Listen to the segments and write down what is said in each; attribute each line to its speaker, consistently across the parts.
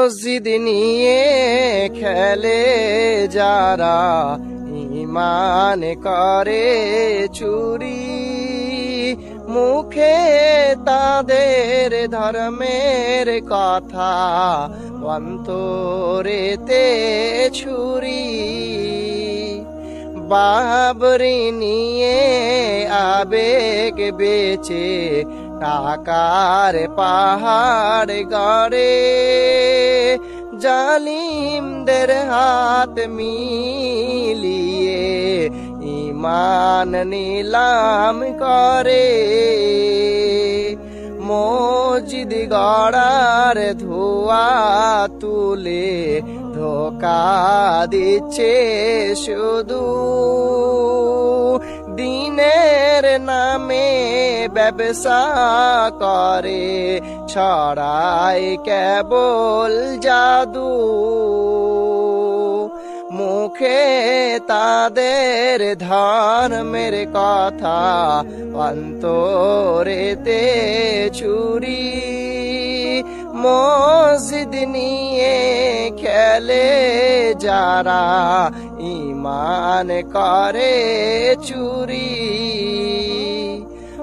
Speaker 1: মসজিদ নিয়ে খেলে যারা, ঈমান করে চুরি। মুখে তাদের ধর্মের কথা, অন্তরেতে ছুরি। বাবরি নিয়ে আবেগ বেচে, টাকার পাহাড় গড়ে। জালিমদের হাত মিলিয়ে ঈমান নিলাম করে। মসজিদ গড়ার ধোয়া তুলে ধোঁকা দিচ্ছে শুধু। দিনের নামে ব্যবসা করে, ছড়ায় কেবল জাদু। মুখে তাদের ধর্মের কথা, অন্তরেতে ছুরি। মসজিদ নিয়ে খেলে যারা, ঈমান করে চুরি।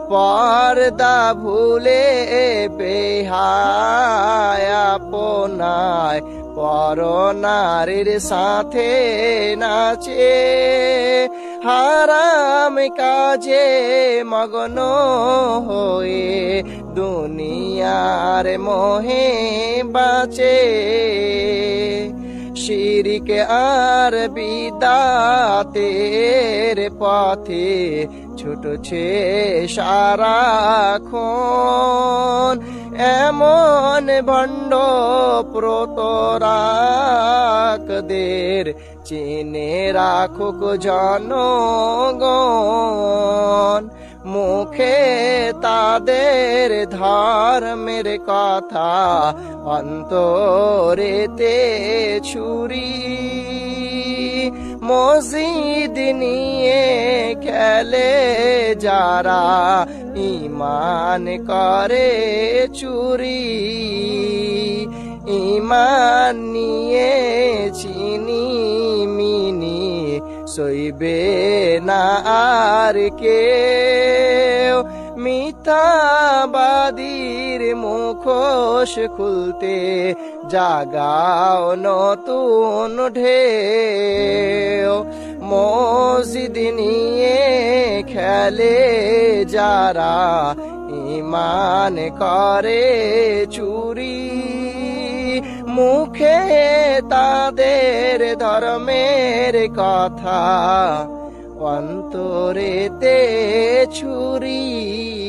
Speaker 1: পর্দা ভুলে বেহায়াপনায় পরনারীর সাথে নাচে। হারাম কাজে মগ্ন হয়ে দুনিয়ার মোহে বাঁচে। শিরিক আর বিদাতের পথে ছুটছে সারাক্ষণ। এমন ভণ্ড প্রতারকদের চিনে রাখুক জনগণ। মুখে তাদের ধর্মের কথা, অন্তরেতে ছুরি। মসজিদ নিয়ে খেলে যারা, ঈমান করে চুরি। ঈমান নিয়ে চিনি মিনি সইবে না আর কেউ। মিথ্যাবাদীর মুখোশ খুলতে জাগাও নতুন ঢেউ। মসজিদ নিয়ে খেলে যারা, ঈমান করে চুরি। মুখে তাদের ধর্মের কথা, অন্তরেতে ছুরি।